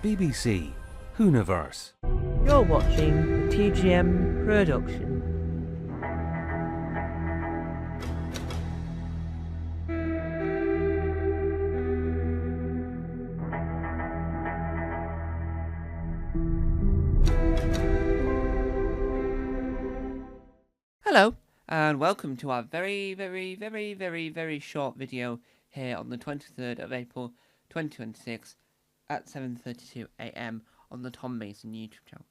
BBC Hooniverse. You're watching the TGM production. Hello, and welcome to our very short video here on the 23rd of April 2026 at 7:32 AM on the Tom Mason YouTube channel.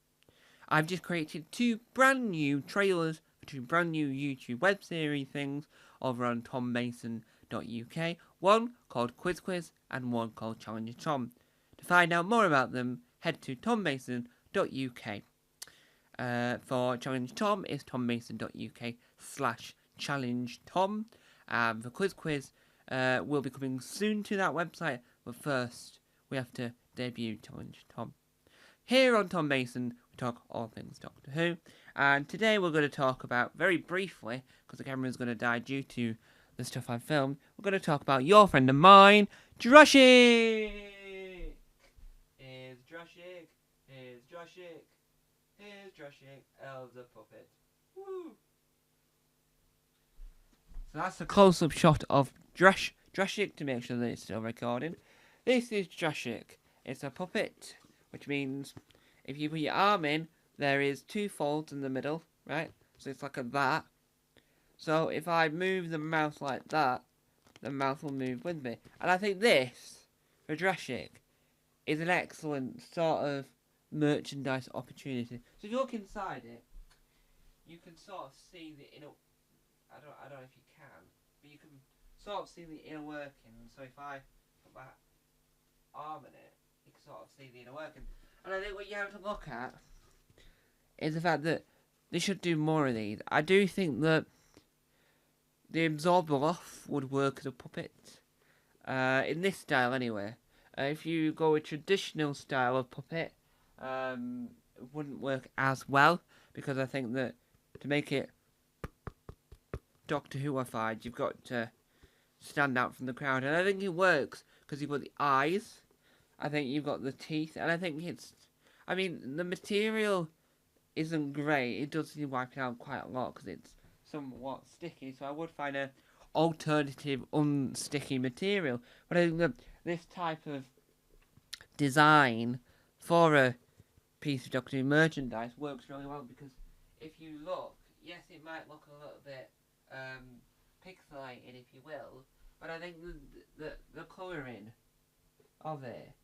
I've just created two brand new trailers for two brand new YouTube web series things over on tommason.uk, one called Quiz and one called Challenge Tom. To find out more about them, head to tommason.uk. For Challenge Tom is tommason.uk/Challenge Tom. For Quiz, will be coming soon to that website, but first we have to debut Challenge Tom. Here on Tom Mason, we talk all things Doctor Who, and today we're going to talk about, very briefly, because the camera is going to die due to the stuff I've filmed, we're going to talk about your friend of mine, Drashik! Here's Drashik. Here's Drashik, Elsa Puppet. Woo! So that's a close-up shot of Drashik to make sure that it's still recording. This is Drashik. It's a puppet, which means if you put your arm in, there is two folds in the middle, right? So it's like a that. So if I move the mouth like that, the mouth will move with me. And I think this, for Drashik, is an excellent sort of merchandise opportunity. So if you look inside it, you can sort of see the inner. I don't know if you can, but you can sort of see the inner working. So if I put my arm in it, you can sort of see the inner working. And I think what you have to look at is the fact that they should do more of these. I do think that the Absorber Off would work as a puppet, in this style anyway. If you go a traditional style of puppet, it wouldn't work as well, because I think that to make it Doctor Who-ified, you've got to stand out from the crowd, and I think it works because you've got the eyes, I think you've got the teeth, and I think the material isn't great. It does need wiping out quite a lot because it's somewhat sticky, so I would find an alternative unsticky material, but I think that this type of design for a piece of Doctor Who merchandise works really well, because if you look, yes, it might look a little bit pixelated, if you will, but I think the colouring of it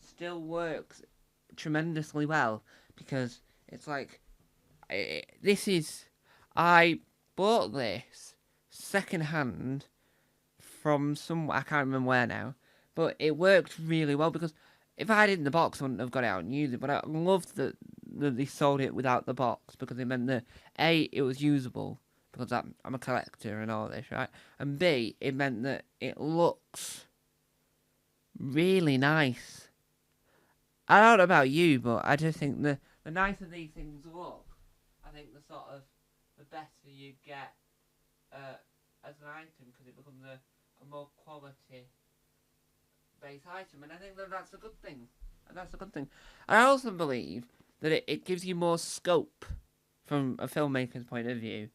still works tremendously well, because it's like, I bought this second hand from I can't remember where now, but it worked really well, because if I had it in the box, I wouldn't have got it out and used it, but I loved that they sold it without the box, because it meant that A, it was usable, because I'm a collector and all this, right? And B, it meant that it looks really nice. I don't know about you, but I just think the nicer these things look, I think the better you get as an item, because it becomes a more quality base item, and I think that's a good thing. I also believe that it gives you more scope from a filmmaker's point of view,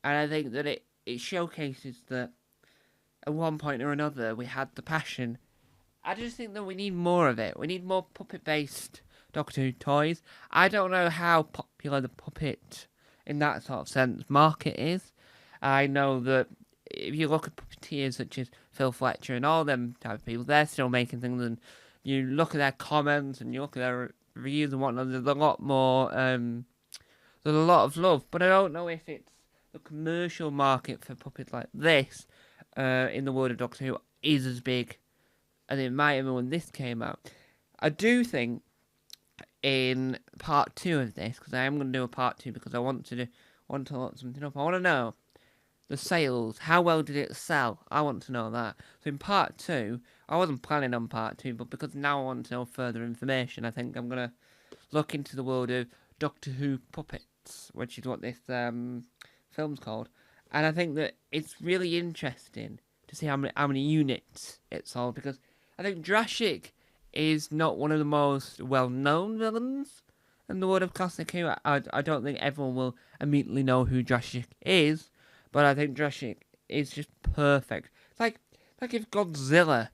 and I think that it showcases that at one point or another we had the passion. I just think that we need more of it. We need more puppet-based Doctor Who toys. I don't know how popular the puppet, in that sort of sense, market is. I know that if you look at puppeteers such as Phil Fletcher and all them type of people, they're still making things, and you look at their comments and you look at their reviews and whatnot, there's a lot more, there's a lot of love, but I don't know if it's the commercial market for puppets like this, in the world of Doctor Who, is as big as it might have been when this came out. I do think in part 2 of this, because I am going to do a part 2, because I want to look something up. I want to know the sales. How well did it sell? I want to know that. So in part 2, I wasn't planning on part 2, but because now I want to know further information, I think I'm going to look into the world of Doctor Who puppets, which is what this film's called. And I think that it's really interesting to see how many units it sold, because I think Drashik is not one of the most well-known villains in the world of Classic Who. I don't think everyone will immediately know who Jurassic is, but I think Jurassic is just perfect. It's like if Godzilla,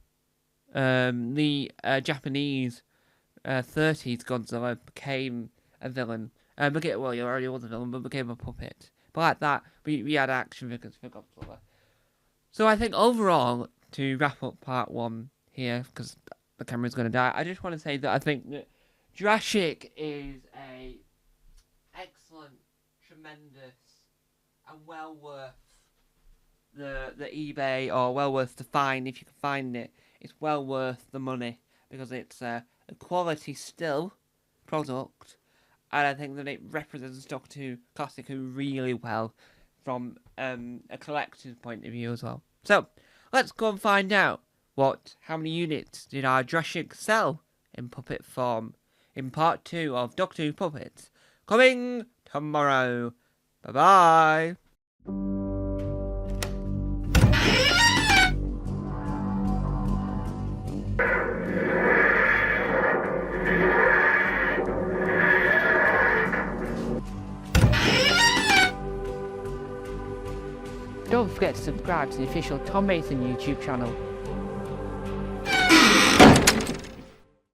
the Japanese 30s Godzilla became a villain. Well, he already was a villain, but became a puppet. But like that, we had action figures for Godzilla. So I think overall, to wrap up part 1 here, because the camera's going to die, I just want to say that I think that Jurassic is a excellent, tremendous, and well worth the eBay, or well worth the find if you can find it. It's well worth the money because it's a quality still product, and I think that it represents Doctor Who Classic Who really well from a collector's point of view as well. So let's go and find out how many units did our Jurassic sell in puppet form in part 2 of Doctor Who Puppets, coming tomorrow. Bye bye. Don't forget to subscribe to the official Tom Mason YouTube channel